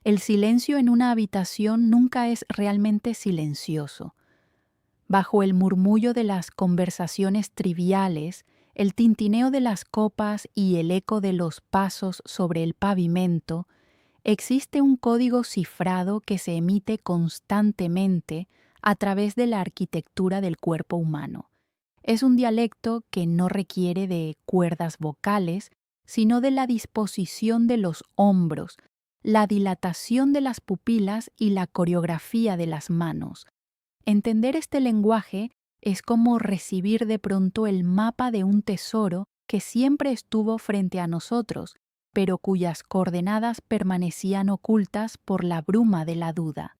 El silencio en una habitación nunca es realmente silencioso. Bajo el murmullo de las conversaciones triviales, el tintineo de las copas y el eco de los pasos sobre el pavimento, existe un código cifrado que se emite constantemente a través de la arquitectura del cuerpo humano. Es un dialecto que no requiere de cuerdas vocales, sino de la disposición de los hombros, la dilatación de las pupilas y la coreografía de las manos. Entender este lenguaje es como recibir de pronto el mapa de un tesoro que siempre estuvo frente a nosotros, pero cuyas coordenadas permanecían ocultas por la bruma de la duda.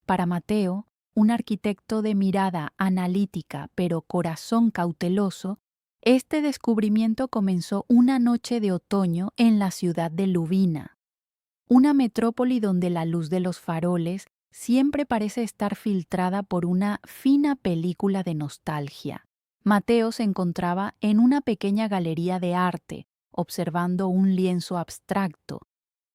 Para Mateo, un arquitecto de mirada analítica pero corazón cauteloso, este descubrimiento comenzó una noche de otoño en la ciudad de Lubina, una metrópoli donde la luz de los faroles siempre parece estar filtrada por una fina película de nostalgia. Mateo se encontraba en una pequeña galería de arte, observando un lienzo abstracto,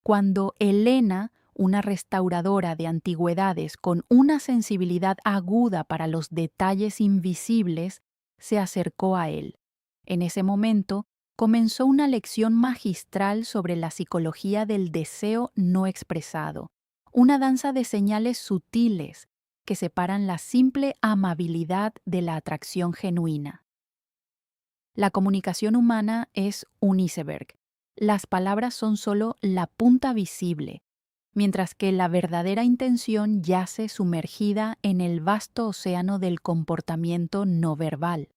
cuando Elena, una restauradora de antigüedades con una sensibilidad aguda para los detalles invisibles, se acercó a él. En ese momento, comenzó una lección magistral sobre la psicología del deseo no expresado, una danza de señales sutiles que separan la simple amabilidad de la atracción genuina. La comunicación humana es un iceberg. Las palabras son solo la punta visible, mientras que la verdadera intención yace sumergida en el vasto océano del comportamiento no verbal.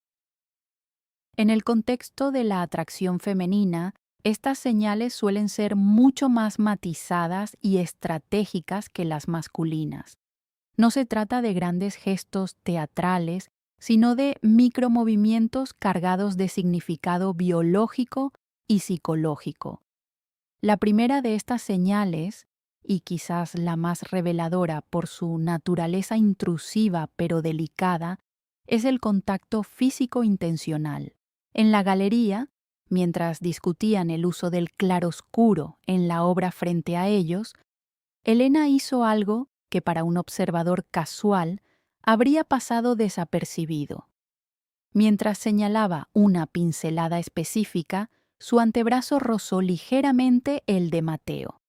En el contexto de la atracción femenina, estas señales suelen ser mucho más matizadas y estratégicas que las masculinas. No se trata de grandes gestos teatrales, sino de micromovimientos cargados de significado biológico y psicológico. La primera de estas señales, y quizás la más reveladora por su naturaleza intrusiva pero delicada, es el contacto físico intencional. En la galería, mientras discutían el uso del claroscuro en la obra frente a ellos, Elena hizo algo que para un observador casual habría pasado desapercibido. Mientras señalaba una pincelada específica, su antebrazo rozó ligeramente el de Mateo.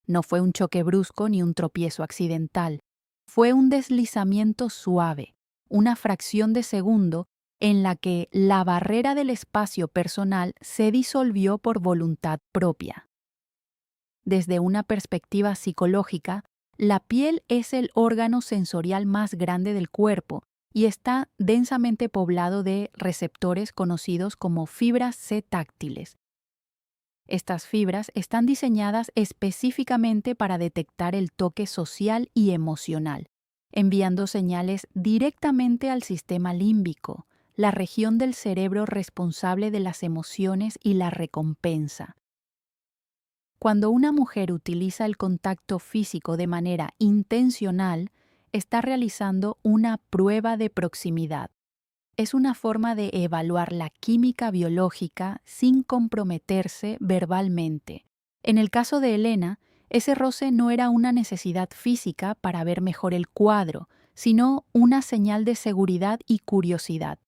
No fue un choque brusco ni un tropiezo accidental. Fue un deslizamiento suave, una fracción de segundo en la que la barrera del espacio personal se disolvió por voluntad propia. Desde una perspectiva psicológica, la piel es el órgano sensorial más grande del cuerpo y está densamente poblado de receptores conocidos como fibras C táctiles. Estas fibras están diseñadas específicamente para detectar el toque social y emocional, enviando señales directamente al sistema límbico, la región del cerebro responsable de las emociones y la recompensa. Cuando una mujer utiliza el contacto físico de manera intencional, está realizando una prueba de proximidad. Es una forma de evaluar la química biológica sin comprometerse verbalmente. En el caso de Elena, ese roce no era una necesidad física para ver mejor el cuadro, sino una señal de seguridad y curiosidad.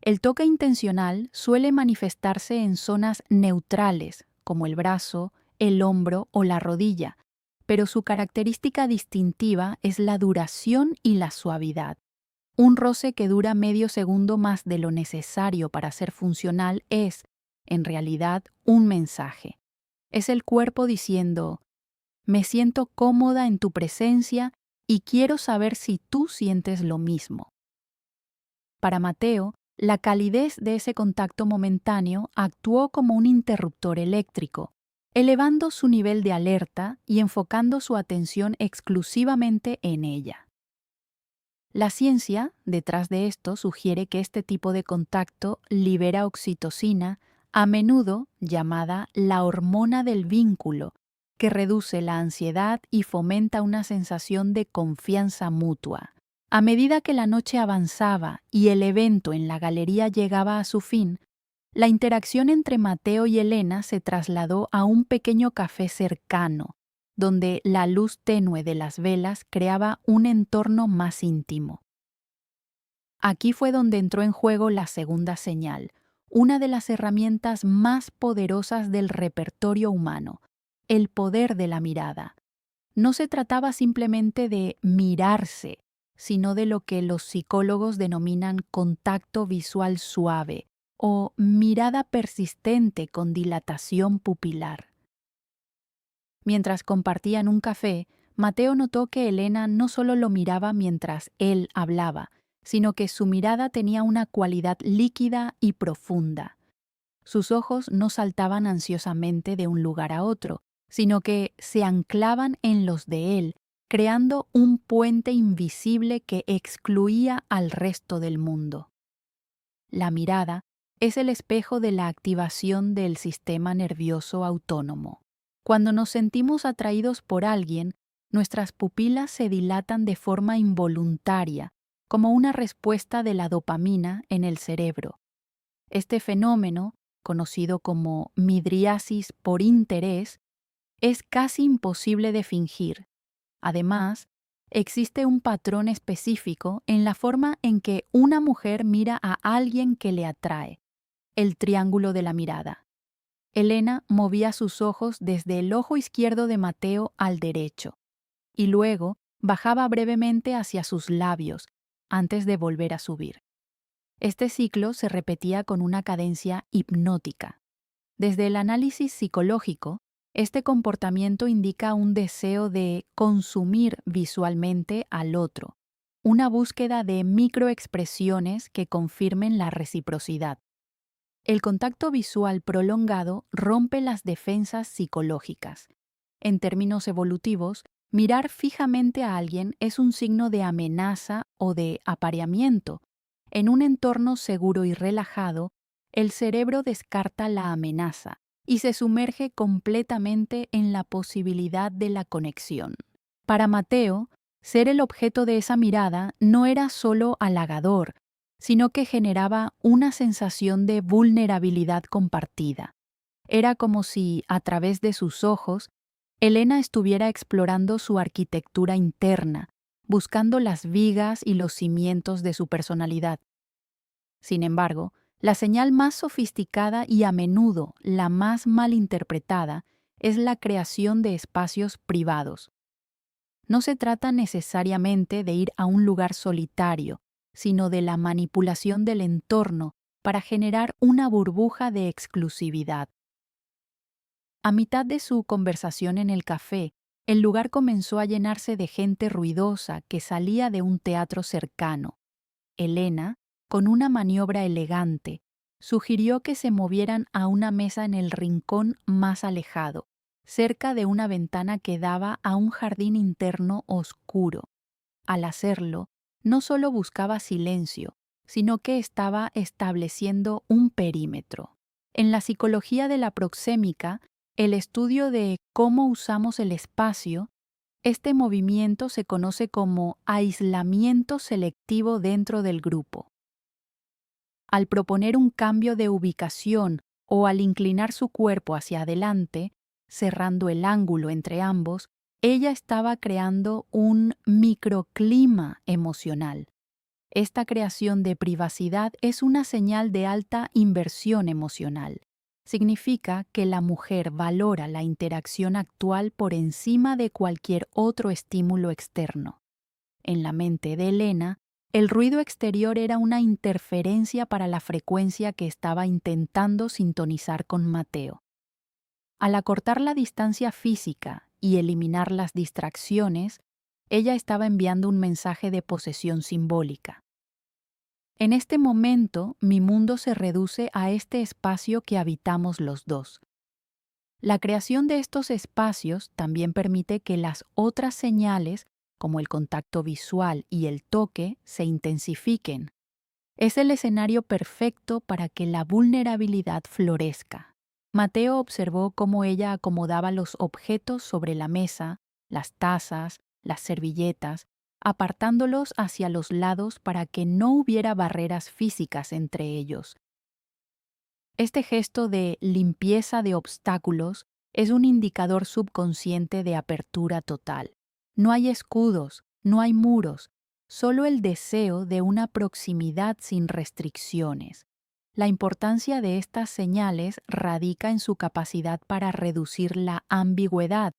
El toque intencional suele manifestarse en zonas neutrales, como el brazo, el hombro o la rodilla, pero su característica distintiva es la duración y la suavidad. Un roce que dura medio segundo más de lo necesario para ser funcional es, en realidad, un mensaje. Es el cuerpo diciendo, me siento cómoda en tu presencia y quiero saber si tú sientes lo mismo. Para Mateo, la calidez de ese contacto momentáneo actuó como un interruptor eléctrico, elevando su nivel de alerta y enfocando su atención exclusivamente en ella. La ciencia, detrás de esto, sugiere que este tipo de contacto libera oxitocina, a menudo llamada la hormona del vínculo, que reduce la ansiedad y fomenta una sensación de confianza mutua. A medida que la noche avanzaba y el evento en la galería llegaba a su fin, la interacción entre Mateo y Elena se trasladó a un pequeño café cercano, donde la luz tenue de las velas creaba un entorno más íntimo. Aquí fue donde entró en juego la segunda señal, una de las herramientas más poderosas del repertorio humano, el poder de la mirada. No se trataba simplemente de mirarse, sino de lo que los psicólogos denominan contacto visual suave o mirada persistente con dilatación pupilar. Mientras compartían un café, Mateo notó que Elena no solo lo miraba mientras él hablaba, sino que su mirada tenía una cualidad líquida y profunda. Sus ojos no saltaban ansiosamente de un lugar a otro, sino que se anclaban en los de él, creando un puente invisible que excluía al resto del mundo. La mirada es el espejo de la activación del sistema nervioso autónomo. Cuando nos sentimos atraídos por alguien, nuestras pupilas se dilatan de forma involuntaria, como una respuesta de la dopamina en el cerebro. Este fenómeno, conocido como midriasis por interés, es casi imposible de fingir. Además, existe un patrón específico en la forma en que una mujer mira a alguien que le atrae, el triángulo de la mirada. Elena movía sus ojos desde el ojo izquierdo de Mateo al derecho, y luego bajaba brevemente hacia sus labios, antes de volver a subir. Este ciclo se repetía con una cadencia hipnótica. Desde el análisis psicológico, este comportamiento indica un deseo de consumir visualmente al otro, una búsqueda de microexpresiones que confirmen la reciprocidad. El contacto visual prolongado rompe las defensas psicológicas. En términos evolutivos, mirar fijamente a alguien es un signo de amenaza o de apareamiento. En un entorno seguro y relajado, el cerebro descarta la amenaza y se sumerge completamente en la posibilidad de la conexión. Para Mateo, ser el objeto de esa mirada no era solo halagador, sino que generaba una sensación de vulnerabilidad compartida. Era como si, a través de sus ojos, Elena estuviera explorando su arquitectura interna, buscando las vigas y los cimientos de su personalidad. Sin embargo, la señal más sofisticada y a menudo la más malinterpretada es la creación de espacios privados. No se trata necesariamente de ir a un lugar solitario, sino de la manipulación del entorno para generar una burbuja de exclusividad. A mitad de su conversación en el café, el lugar comenzó a llenarse de gente ruidosa que salía de un teatro cercano. Elena, con una maniobra elegante, sugirió que se movieran a una mesa en el rincón más alejado, cerca de una ventana que daba a un jardín interno oscuro. Al hacerlo, no solo buscaba silencio, sino que estaba estableciendo un perímetro. En la psicología de la proxémica, el estudio de cómo usamos el espacio, este movimiento se conoce como aislamiento selectivo dentro del grupo. Al proponer un cambio de ubicación o al inclinar su cuerpo hacia adelante, cerrando el ángulo entre ambos, ella estaba creando un microclima emocional. Esta creación de privacidad es una señal de alta inversión emocional. Significa que la mujer valora la interacción actual por encima de cualquier otro estímulo externo. En la mente de Elena, el ruido exterior era una interferencia para la frecuencia que estaba intentando sintonizar con Mateo. Al acortar la distancia física y eliminar las distracciones, ella estaba enviando un mensaje de posesión simbólica. En este momento, mi mundo se reduce a este espacio que habitamos los dos. La creación de estos espacios también permite que las otras señales, como el contacto visual y el toque, se intensifiquen. Es el escenario perfecto para que la vulnerabilidad florezca. Mateo observó cómo ella acomodaba los objetos sobre la mesa, las tazas, las servilletas, apartándolos hacia los lados para que no hubiera barreras físicas entre ellos. Este gesto de limpieza de obstáculos Es un indicador subconsciente de apertura total. No hay escudos, no hay muros, solo el deseo de una proximidad sin restricciones. La importancia de estas señales radica en su capacidad para reducir la ambigüedad,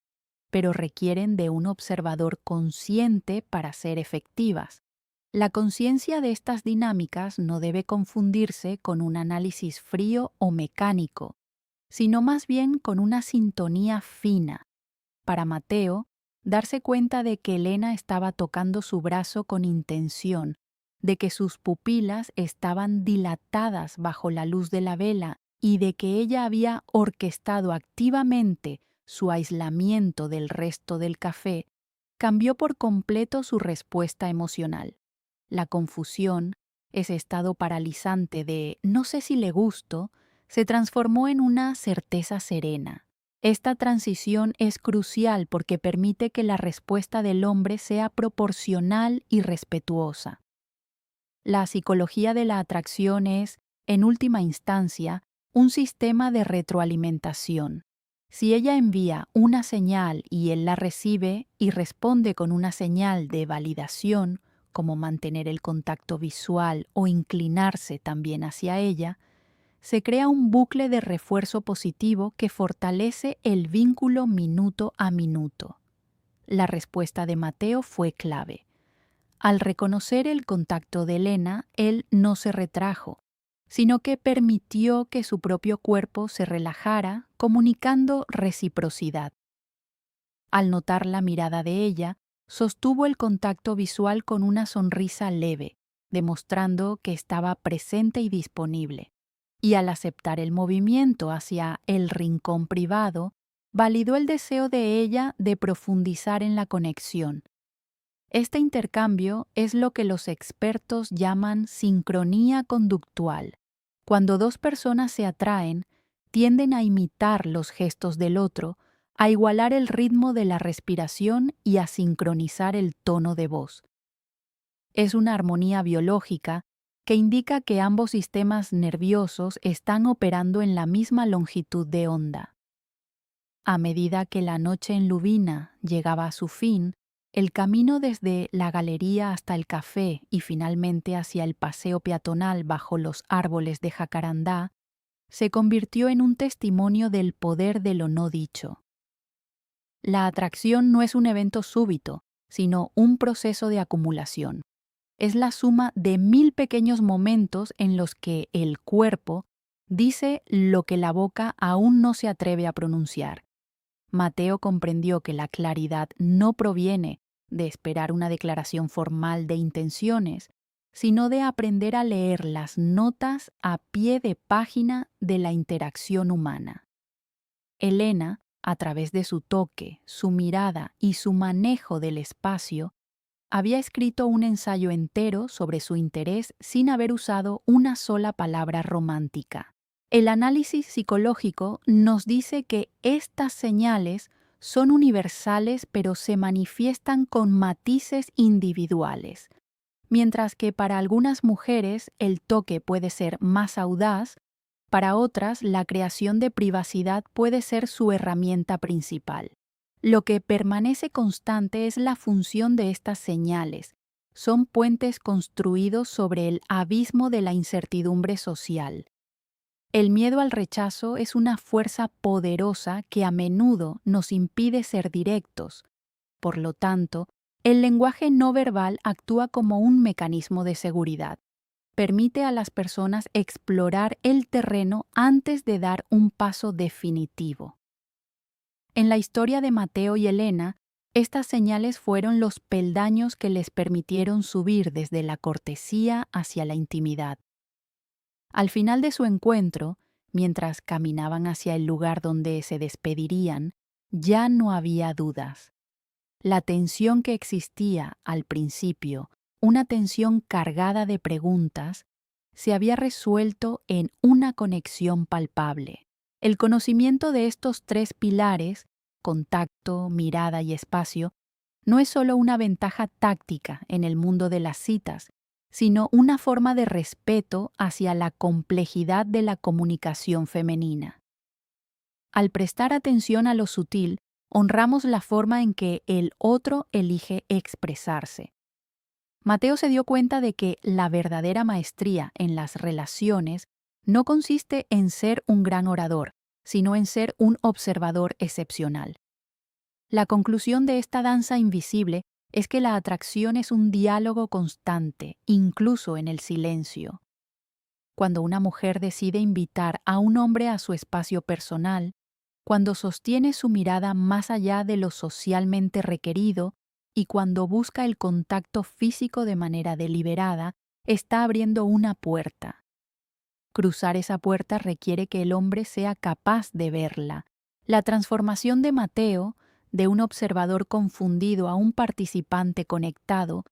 pero requieren de un observador consciente para ser efectivas. La conciencia de estas dinámicas no debe confundirse con un análisis frío o mecánico, sino más bien con una sintonía fina. Para Mateo, darse cuenta de que Elena estaba tocando su brazo con intención, de que sus pupilas estaban dilatadas bajo la luz de la vela y de que ella había orquestado activamente su aislamiento del resto del café, cambió por completo su respuesta emocional. La confusión, ese estado paralizante de no sé si le gusto, se transformó en una certeza serena. Esta transición es crucial porque permite que la respuesta del hombre sea proporcional y respetuosa. La psicología de la atracción es, en última instancia, un sistema de retroalimentación. Si ella envía una señal y él la recibe y responde con una señal de validación, como mantener el contacto visual o inclinarse también hacia ella, se crea un bucle de refuerzo positivo que fortalece el vínculo minuto a minuto. La respuesta de Mateo fue clave. Al reconocer el contacto de Elena, él no se retrajo, sino que permitió que su propio cuerpo se relajara, comunicando reciprocidad. Al notar la mirada de ella, sostuvo el contacto visual con una sonrisa leve, demostrando que estaba presente y disponible. Y al aceptar el movimiento hacia el rincón privado, validó el deseo de ella de profundizar en la conexión. Este intercambio es lo que los expertos llaman sincronía conductual. Cuando dos personas se atraen, tienden a imitar los gestos del otro, a igualar el ritmo de la respiración y a sincronizar el tono de voz. Es una armonía biológica que indica que ambos sistemas nerviosos están operando en la misma longitud de onda. A medida que la noche en Lubina llegaba a su fin, el camino desde la galería hasta el café y finalmente hacia el paseo peatonal bajo los árboles de jacarandá se convirtió en un testimonio del poder de lo no dicho. La atracción no es un evento súbito, sino un proceso de acumulación. Es la suma de 1000 pequeños momentos en los que el cuerpo dice lo que la boca aún no se atreve a pronunciar. Mateo comprendió que la claridad no proviene de esperar una declaración formal de intenciones, sino de aprender a leer las notas a pie de página de la interacción humana. Elena, a través de su toque, su mirada y su manejo del espacio, había escrito un ensayo entero sobre su interés sin haber usado una sola palabra romántica. El análisis psicológico nos dice que estas señales son universales pero se manifiestan con matices individuales. Mientras que para algunas mujeres el toque puede ser más audaz, para otras la creación de privacidad puede ser su herramienta principal. Lo que permanece constante es la función de estas señales. Son puentes construidos sobre el abismo de la incertidumbre social. El miedo al rechazo es una fuerza poderosa que a menudo nos impide ser directos. Por lo tanto, el lenguaje no verbal actúa como un mecanismo de seguridad. Permite a las personas explorar el terreno antes de dar un paso definitivo. En la historia de Mateo y Elena, estas señales fueron los peldaños que les permitieron subir desde la cortesía hacia la intimidad. Al final de su encuentro, mientras caminaban hacia el lugar donde se despedirían, ya no había dudas. La tensión que existía al principio, una tensión cargada de preguntas, se había resuelto en una conexión palpable. El conocimiento de estos tres pilares, contacto, mirada y espacio, no es solo una ventaja táctica en el mundo de las citas, sino una forma de respeto hacia la complejidad de la comunicación femenina. Al prestar atención a lo sutil, honramos la forma en que el otro elige expresarse. Mateo se dio cuenta de que la verdadera maestría en las relaciones no consiste en ser un gran orador, sino en ser un observador excepcional. La conclusión de esta danza invisible es que la atracción es un diálogo constante, incluso en el silencio. Cuando una mujer decide invitar a un hombre a su espacio personal, cuando sostiene su mirada más allá de lo socialmente requerido y cuando busca el contacto físico de manera deliberada, está abriendo una puerta. Cruzar esa puerta requiere que el hombre sea capaz de verla. La transformación de Mateo, de un observador confundido a un participante conectado,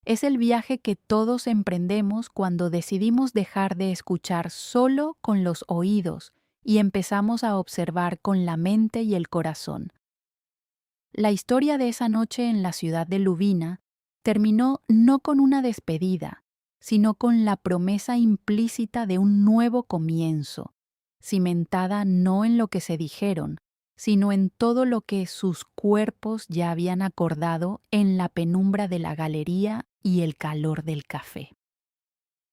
es el viaje que todos emprendemos cuando decidimos dejar de escuchar solo con los oídos y empezamos a observar con la mente y el corazón. La historia de esa noche en la ciudad de Lubina terminó no con una despedida, sino con la promesa implícita de un nuevo comienzo, cimentada no en lo que se dijeron, sino en todo lo que sus cuerpos ya habían acordado en la penumbra de la galería y el calor del café.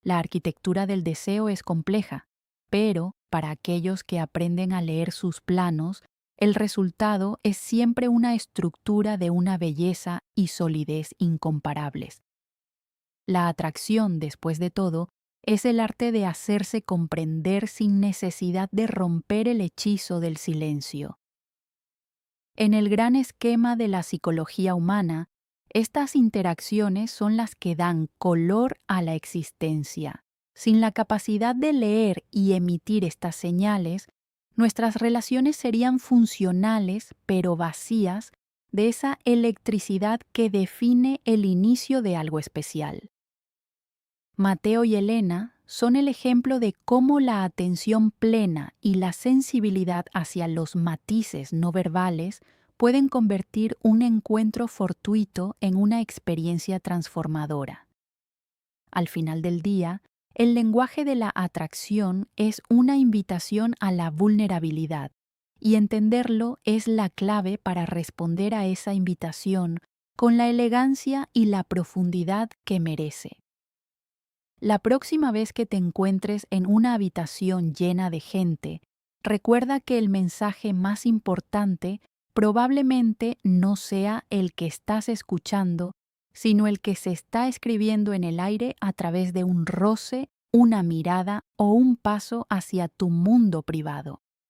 La arquitectura del deseo es compleja, pero para aquellos que aprenden a leer sus planos, el resultado es siempre una estructura de una belleza y solidez incomparables. La atracción, después de todo, es el arte de hacerse comprender sin necesidad de romper el hechizo del silencio. En el gran esquema de la psicología humana, estas interacciones son las que dan color a la existencia. Sin la capacidad de leer y emitir estas señales, nuestras relaciones serían funcionales pero vacías de esa electricidad que define el inicio de algo especial. Mateo y Elena son el ejemplo de cómo la atención plena y la sensibilidad hacia los matices no verbales pueden convertir un encuentro fortuito en una experiencia transformadora. Al final del día, el lenguaje de la atracción es una invitación a la vulnerabilidad, y entenderlo es la clave para responder a esa invitación con la elegancia y la profundidad que merece. La próxima vez que te encuentres en una habitación llena de gente, recuerda que el mensaje más importante probablemente no sea el que estás escuchando, sino el que se está escribiendo en el aire a través de un roce, una mirada o un paso hacia tu mundo privado.